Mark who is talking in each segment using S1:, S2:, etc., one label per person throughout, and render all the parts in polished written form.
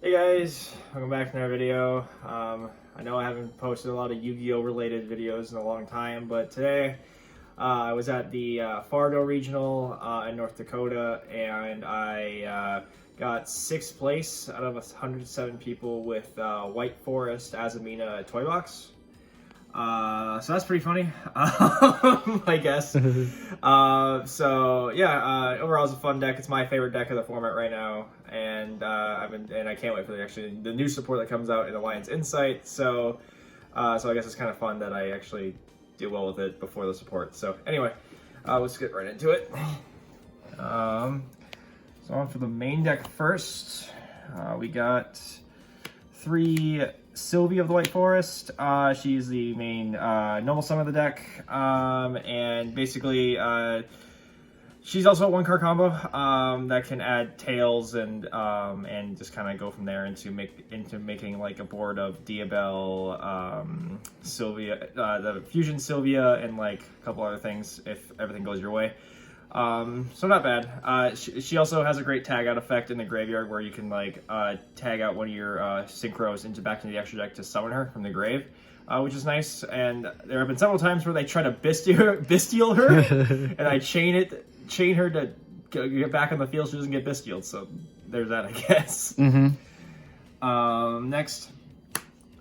S1: Hey guys, welcome back to another video. I know I haven't posted a lot of Yu-Gi-Oh related videos in a long time, but today I was at the Fargo Regional in North Dakota, and I got 6th place out of 107 people with White Forest Azamina toy box. So that's pretty funny, I guess. So yeah, overall it's a fun deck. It's my favorite deck of the format right now, and I can't wait for the new support that comes out in Alliance Insight. So I guess it's kind of fun that I actually do well with it before the support. So anyway, let's get right into it. So on for the main deck first. We got 3 Sylvia of the White Forest. She's the main normal summon of the deck, and basically she's also a 1-card combo that can add tails and just kind of go from there into making like a board of Diabell, Sylvia, the Fusion Sylvia, and like a couple other things if everything goes your way. So not bad. She also has a great tag out effect in the graveyard where you can like tag out one of your synchros back into the extra deck to summon her from the grave, which is nice. And there have been several times where they try to bestial her, and I chain her to get back on the field so she doesn't get bestialed. So there's that, I guess. Next.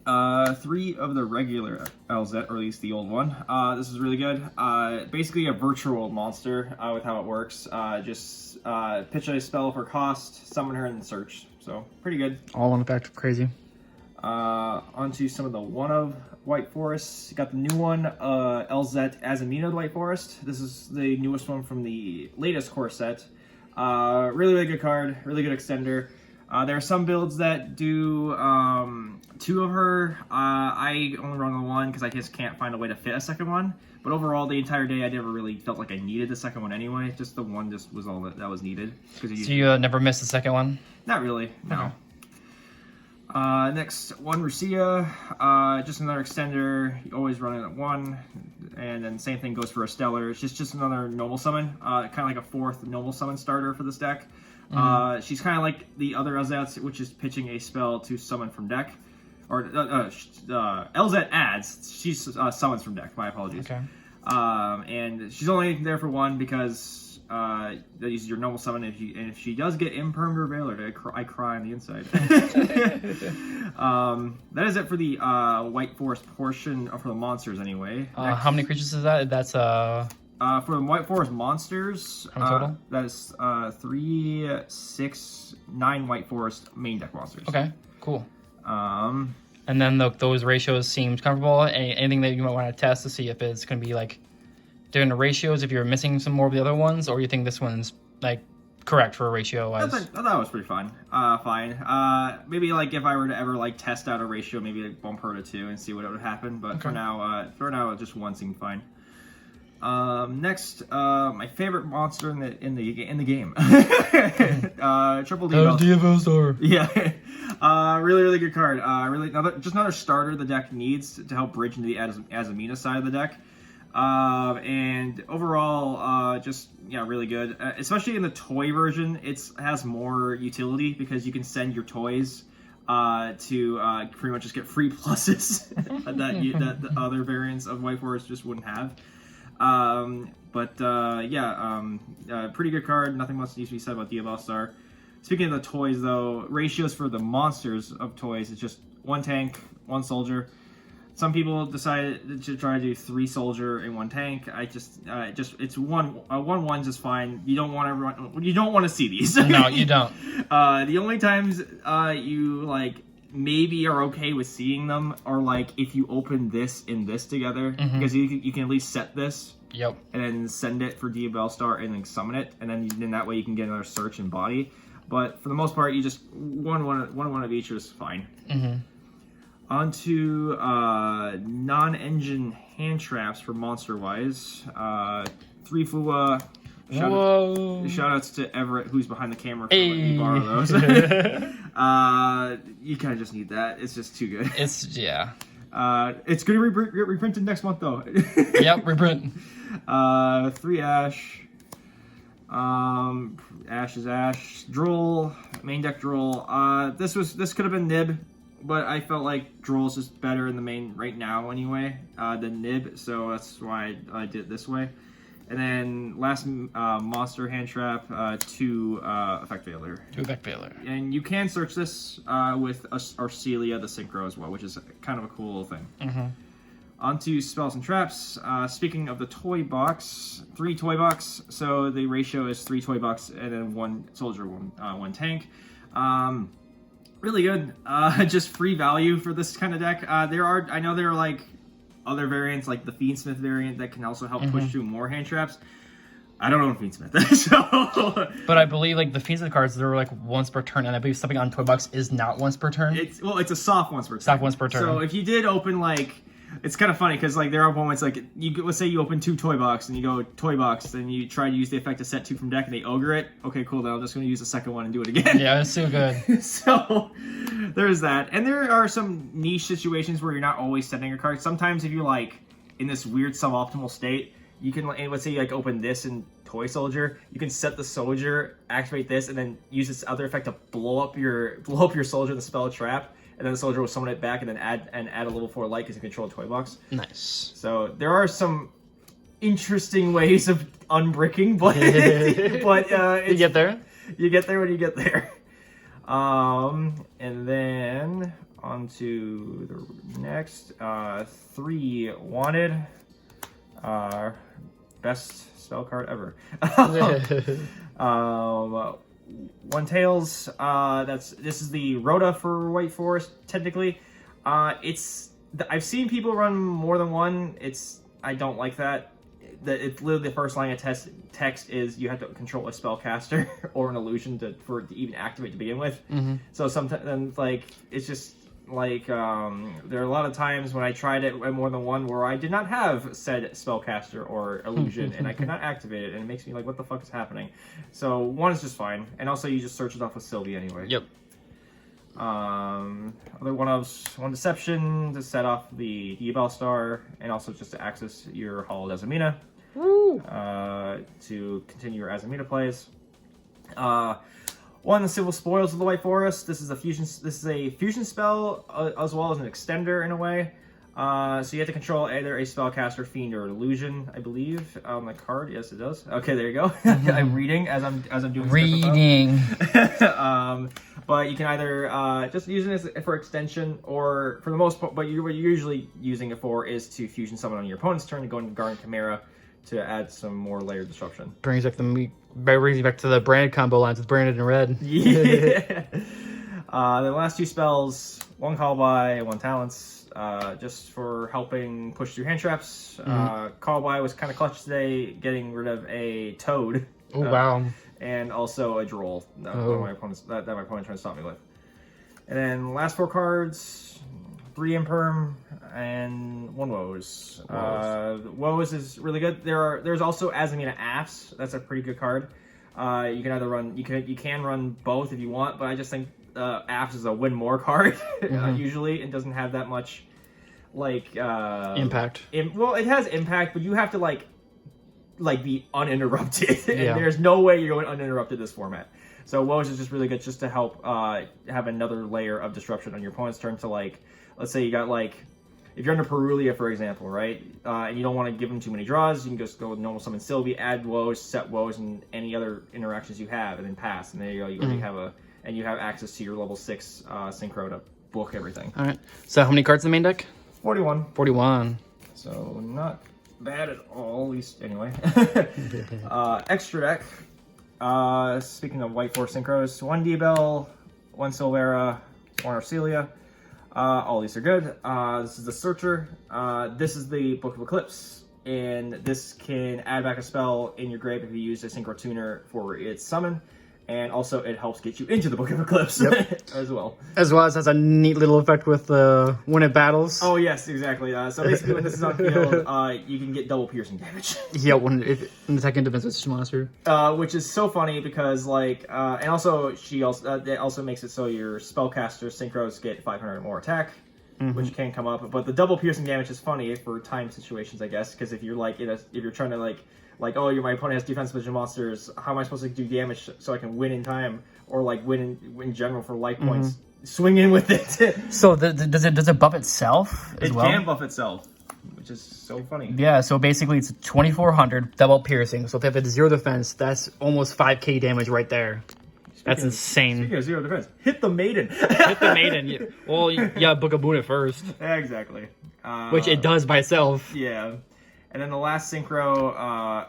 S1: 3 of the regular LZ, or at least the old one. This is really good. Basically a virtual monster with how it works. Just pitch a spell for cost, summon her, and search. So pretty good.
S2: All in effect, crazy.
S1: Onto some of the 1 of White Forest. You got the new one, LZ Azamina of White Forest. This is the newest one from the latest core set. Really good card, really good extender. There are some builds that do 2 of her. I only run the 1 because I just can't find a way to fit a second one. But overall, the entire day, I never really felt like I needed the second one anyway. Just the 1 just was all that was needed.
S2: So you never missed the second one?
S1: Not really, no. Next, 1 Rusia. Just another extender. You always run it at 1. And then same thing goes for a Stellar. It's just another normal summon. Kind of like a 4th normal summon starter for this deck. She's kind of like the other LZ, which is pitching a spell to summon from deck. Or LZ adds, she's summons from deck, my apologies.
S2: Okay.
S1: And she's only there for 1 because that uses your normal summon. If she does get Imperm or Veiler, I cry on the inside. That is it for the White Forest portion, for the monsters anyway.
S2: How many creatures is that? That's
S1: for the White Forest monsters,
S2: how many total?
S1: That is 3, 6, 9 White Forest main deck monsters.
S2: Okay, cool. And then those ratios seemed comfortable. Anything that you might want to test to see if it's going to be like different ratios, if you're missing some more of the other ones, or you think this one's like correct for a ratio wise?
S1: I thought it was pretty fine. Maybe like if I were to ever like test out a ratio, maybe like bump her to 2 and see what would happen. But for now, just 1 seemed fine. Next, my favorite monster in the game, Triple
S2: Diabell Star.
S1: Yeah, really good card. Just another starter the deck needs to help bridge into the Azamina side of the deck. And overall, really good. Especially in the toy version, it has more utility because you can send your toys to pretty much just get free pluses that the other variants of White Forest just wouldn't have. Pretty good card. Nothing much needs to be said about Diabell Star. Speaking of the toys, though, ratios for the monsters of toys, it's just 1 tank, 1 soldier. Some people decided to try to do 3 soldier and 1 tank. It's 1/1 just fine. You don't want to see these.
S2: No, you don't.
S1: The only times you like maybe are okay with seeing them are like if you open this and this together, because you can at least set this.
S2: Yep.
S1: And then send it for Diabell Star and then summon it, and then that way you can get another search and body. But for the most part, you just one of each is fine. On to non-engine hand traps for monster wise. 3 Fuwa. Shoutouts to Everett, who's behind the camera, for letting me borrow those. You kind of just need that. It's just too good.
S2: It's
S1: It's going to be reprinted next month, though.
S2: Yep, reprint.
S1: 3 Ash. Ash is Ash. Droll. main deck Droll. This could have been Nib, but I felt like Droll's just better in the main right now anyway than Nib, so that's why I did it this way. And then last monster hand trap, 2 effect failure.
S2: 2 effect failure.
S1: And you can search this with Arcelia the Synchro as well, which is kind of a cool little thing.
S2: Mm-hmm.
S1: Onto spells and traps. Speaking of the toy box, 3 toy box. So the ratio is 3 toy box and then 1 soldier, 1 tank. Really good. Just free value for this kind of deck. I know there are like other variants, like the Fiendsmith variant, that can also help push through more hand traps. I don't know Fiendsmith, so.
S2: But I believe like the Fiendsmith cards, they're like once per turn, and I believe something on toy box is not once per turn.
S1: It's a soft once per turn.
S2: Soft once per turn.
S1: So if you did open like. It's kind of funny because like there are moments like let's say you open 2 toy box and you go toy box and you try to use the effect to set 2 from deck and they ogre it. Okay, cool. Then I'm just going to use the second one and do it again.
S2: Yeah, it's so good.
S1: So there's that, and there are some niche situations where you're not always setting a card. Sometimes if you're like in this weird suboptimal state, you can let's say you like open this in Toy Soldier, you can set the soldier, activate this, and then use this other effect to blow up your soldier, the spell trap. And then the soldier will summon it back, and then add a level 4 light because you control a toy box.
S2: Nice.
S1: So there are some interesting ways of unbricking, but
S2: you get there.
S1: You get there when you get there. And then on to the next 3 wanted. Best spell card ever. 1 Tails, this is the Rhoda for White Forest, technically. I've seen people run more than one. I don't like that. It's literally the first line of text is you have to control a spellcaster or an illusion for it to even activate to begin with. Mm-hmm. So sometimes like it's just like there are a lot of times when I tried it more than one where I did not have said spellcaster or illusion and I could not activate it, and it makes me like, what the fuck is happening? So 1 is just fine, and also you just search it off with Sylvie anyway.
S2: Yep.
S1: Other one deception to set off the Diabell Star, and also just to access your Hall Azamina. Woo! To continue your Azamina plays. 1 Civil Spoils of the White Forest. This is a fusion spell as well as an extender in a way. So you have to control either a spellcaster, fiend, or illusion, I believe, on the card. Yes, it does. Okay, there you go. I'm reading as I'm doing
S2: reading.
S1: But you can either just use it for extension, or for the most part, but what you're usually using it for is to fusion summon on your opponent's turn to go into Garden Chimera to add some more layered disruption.
S2: Brings you back to the branded combo lines with branded and red.
S1: Yeah. The last 2 spells, 1 Call By, 1 Talents, just for helping push through hand traps. Call By was kind of clutch today, getting rid of a Toad.
S2: Oh, wow.
S1: And also a Droll that my opponent tried to stop me with. And then last 4 cards, 3 Imperm and 1 Woes. Woes is really good. There's also Azamina Apps. That's a pretty good card. You can either run you can run both if you want, but I just think Apps is a win more card usually, and doesn't have that much like
S2: impact.
S1: Well, it has impact, but you have to like be uninterrupted, and there's no way you're going uninterrupted this format. So Woes is just really good just to help have another layer of disruption on your opponent's turn to like. Let's say you got like, if you're under Perulia, for example, right? And you don't want to give them too many draws, you can just go with normal summon Sylvie, add Woes, set Woes, and any other interactions you have, and then pass. And there you go. You already have and you have access to your level 6 synchro to book everything.
S2: All right. So how many cards in the main deck?
S1: 41.
S2: 41.
S1: So not bad at all, at least anyway. Extra deck. Speaking of White Force synchros, 1 Diabell, 1 Silvera, 1 Arcelia. All these are good. This is the Searcher. This is the Book of Eclipse, and this can add back a spell in your grave if you use a Synchro Tuner for its summon, and also it helps get you into the Book of Eclipse as well.
S2: As well as has a neat little effect with when it battles.
S1: Oh yes, exactly. So basically, when this is on field, you can get double piercing damage.
S2: Yeah, when the second defense is monster.
S1: Which is so funny because like, and also it also makes it so your spellcaster synchros get 500 more attack. which can come up. But the double piercing damage is funny for time situations, I guess, because if you're like if you're trying to like my opponent has defensive vision monsters, how am I supposed to do damage so I can win in time, or like win in general for life points? Swing in with it.
S2: So does it buff itself as well?
S1: It can buff itself, which is so funny.
S2: Yeah, so basically it's 2400 double piercing. So if they have a 0 defense, that's almost 5k damage right there. That's insane.
S1: Speaking of 0 defense, hit the maiden.
S2: Hit the maiden. Yeah. Well, yeah, Book of Boon it first.
S1: Yeah, exactly.
S2: Which it does by itself.
S1: Yeah. And then the last synchro,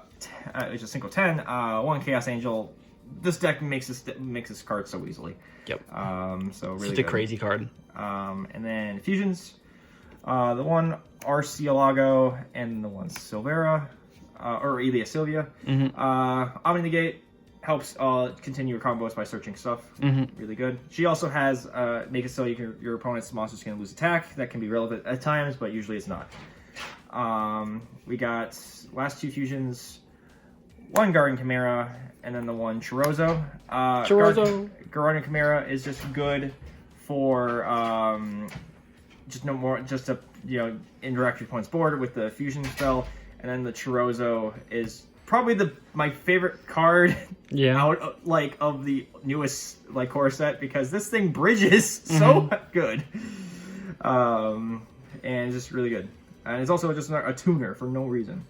S1: which is synchro 10, 1 Chaos Angel. This deck makes this card so easily.
S2: Yep.
S1: So really
S2: such a crazy card.
S1: And then fusions, the one Arceolago and the one Silvera, or Elia Sylvia. Omni Negate helps continue your combos by searching stuff. Really good. She also has make it so your opponent's monsters can lose attack. That can be relevant at times, but usually it's not. We got last 2 fusions, 1 Guardian Chimera, and then the 1 Chorozo. Guardian Chimera is just good for just to interact your opponent's board with the fusion spell, and then the Chorozo is probably my favorite card out of the newest core set, because this thing bridges so good, and it's just really good. And it's also just a tuner for no reason.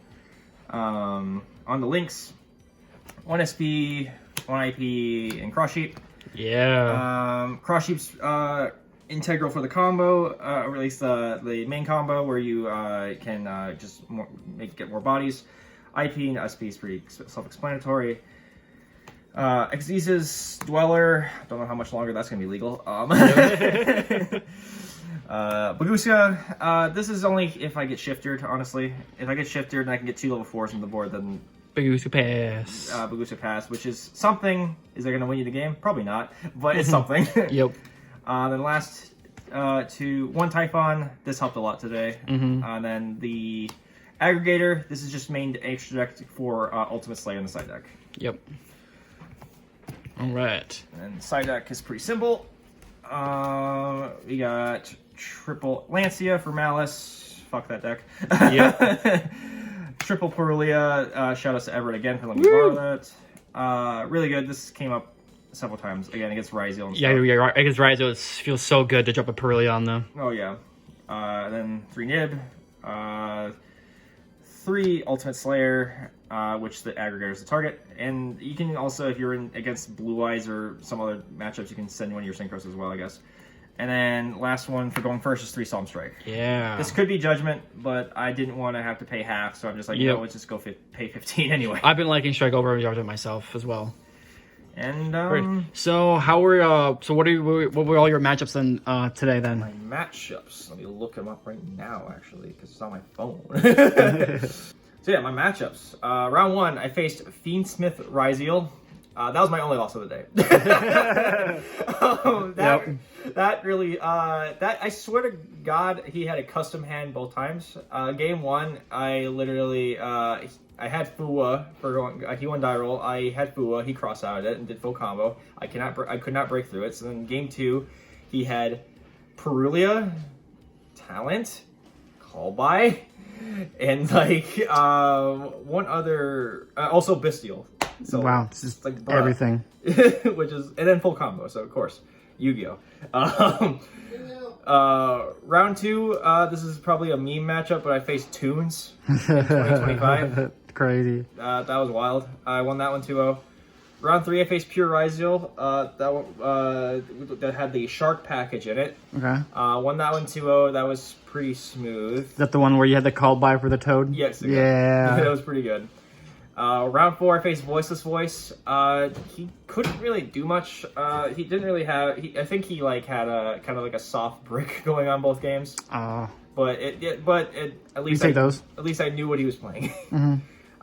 S1: On the links, 1 SP, 1 IP, and Cross Sheep.
S2: Yeah.
S1: Cross Sheep's integral for the combo, or at least the main combo, where you can just get more bodies. IP and SP is pretty self-explanatory. Exesis Dweller, don't know how much longer that's going to be legal. Bagusia, this is only if I get shifted, honestly. If I get shifted and I can get 2 level 4s on the board, then
S2: Bagusia Pass.
S1: Bagusia Pass, which is something. Is that going to win you the game? Probably not, but it's something.
S2: Yep.
S1: Then last 2, 1 Typhon. This helped a lot today. And then the Aggregator. This is just main extra deck for Ultimate Slayer in the side deck.
S2: Yep. All right.
S1: And side deck is pretty simple. We got triple Lancia for Malice. Fuck that deck.
S2: Yeah.
S1: Triple Perulia. Shout out to Everett again for letting me borrow that. Really good. This came up several times. Again, against Ryziel and stuff.
S2: Yeah, against Ryziel, it feels so good to drop a Perulia on them.
S1: Oh, yeah. Then 3 Nib. 3 Ultimate Slayer, which the Aggregator is the target. And you can also, if you're against Blue Eyes or some other matchups, you can send one of your Synchros as well, I guess. And then last one for going first is 3 Psalm Strike.
S2: Yeah.
S1: This could be Judgment, but I didn't want to have to pay half, so I'm just like, let's just go pay 15 anyway.
S2: I've been liking Strike over Judgment myself as well.
S1: And
S2: so how were what were all your matchups then today then?
S1: My matchups. Let me look them up right now, actually, because it's on my phone. So yeah, my matchups. Round 1, I faced Fiendsmith Ryziel. That was my only loss of the day. That really, I swear to God, he had a custom hand both times. Game 1, I literally, I had Fua for going, he won die roll. I had Fua, he cross-outed it and did full combo. I could not break through it. So then game 2, he had Perulia, Talent, Call By, and like one other, also Bestial. So
S2: wow, it's just like everything.
S1: Which is, and then full combo. So of course, Yugioh. Round 2, this is probably a meme matchup, but I faced Toons in 2025.
S2: Crazy.
S1: That was wild. I won that one 2-0. Round 3, I faced Pure Ryziel. That one that had the Shark package in it.
S2: Okay.
S1: Won that one 2-0. That was pretty smooth.
S2: Is that the one where you had the call by for the Toad?
S1: Yes.
S2: Yeah.
S1: That was pretty good. Round 4, I faced Voiceless Voice. He couldn't really do much. He didn't really have. I think he like had a kind of like a soft brick going on both games. But at least at least I knew what he was playing.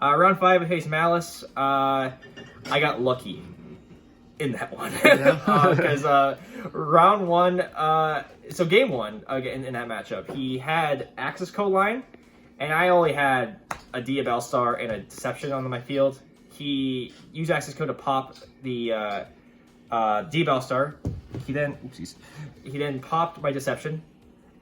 S1: Round 5, I faced Malice. I got lucky in that one because round 1. So game 1 in that matchup, he had Axis Code Line. And I only had a Diabellstar and a Deception on my field. He used Access Code to pop the Diabellstar. He then popped my Deception,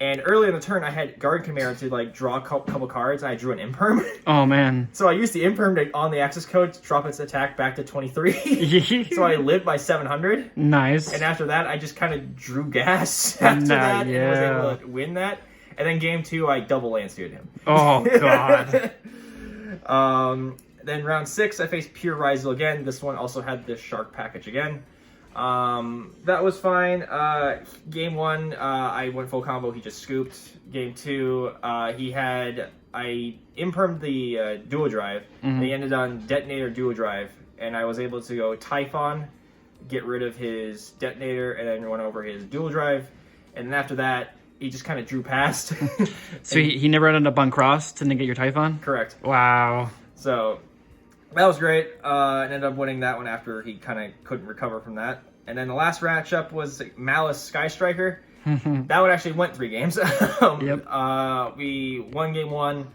S1: And early in the turn, I had Guard Chimera to like draw a couple cards, and I drew an Imperm.
S2: Oh man!
S1: So I used the Imperm on the access code to drop its attack back to 23. So I lived by 700.
S2: Nice.
S1: And after that, I just kind of drew gas after that, and was able to win that. And then game 2, I double Lancered him.
S2: Oh god.
S1: Then round 6, I faced Pure Rizal again. This one also had the Shark package again. That was fine. Game 1, I went full combo. He just scooped. Game 2, I impermed the dual drive. And he ended on detonator dual drive, and I was able to go Typhon, get rid of his detonator, and then run over his dual drive. And then after that, he just kind of drew past.
S2: So he never ended up on cross to negate your Typhon?
S1: Correct.
S2: Wow.
S1: So that was great. I ended up winning that one after he kind of couldn't recover from that. And then the last matchup was Malice Sky Striker. That one actually went 3 games.
S2: Yep.
S1: We won game 1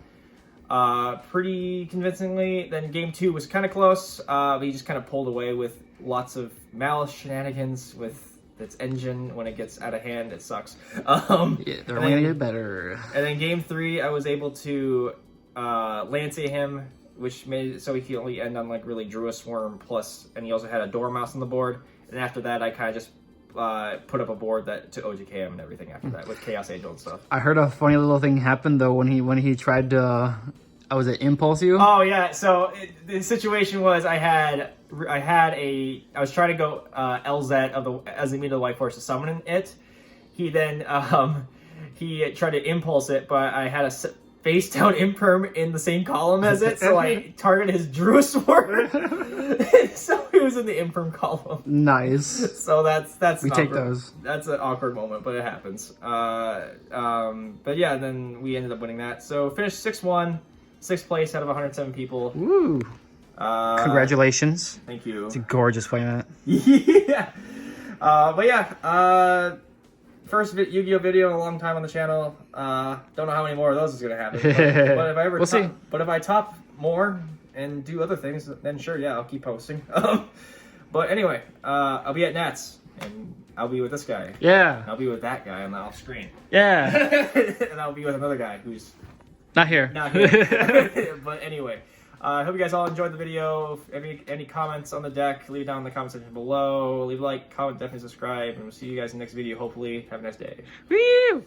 S1: pretty convincingly. Then game 2 was kind of close. He just kind of pulled away with lots of Malice shenanigans with its engine. When it gets out of hand, it sucks.
S2: Yeah, they're only gonna get better.
S1: And then game 3, I was able to Lance him, which made it so he could only end on like really Drew a Swarm plus, and he also had a Dormouse on the board. And after that, I kind of just put up a board that to OGK him and everything after that with Chaos Angel and stuff.
S2: I heard a funny little thing happen though when he tried to, was it impulse you?
S1: Oh yeah. So the situation was I was trying to go LZ of the Azamina the White Force to summon it. He then he tried to impulse it, but I had a face down Imperm in the same column as it, so I targeted his Druisword. So he was in the Imperm column.
S2: Nice.
S1: So that's
S2: we take those.
S1: That's an awkward moment, but it happens. But yeah, then we ended up winning that. So finished 6-1, 6th place out of 107 people.
S2: Woo! Congratulations.
S1: Thank you.
S2: It's a gorgeous playmat.
S1: Yeah. But yeah. First Yu-Gi-Oh video in a long time on the channel. Don't know how many more of those is gonna happen. But if I ever
S2: see.
S1: But if I top more and do other things, then sure, yeah, I'll keep posting. But anyway, I'll be at Nats, and I'll be with this guy.
S2: Yeah.
S1: And I'll be with that guy on the off screen.
S2: Yeah.
S1: And I'll be with another guy who's
S2: not here.
S1: Not here. But anyway. I hope you guys all enjoyed the video. If any comments on the deck, leave it down in the comment section below. Leave a like, comment, definitely subscribe, and we'll see you guys in the next video, hopefully. Have a nice day.
S2: Woo!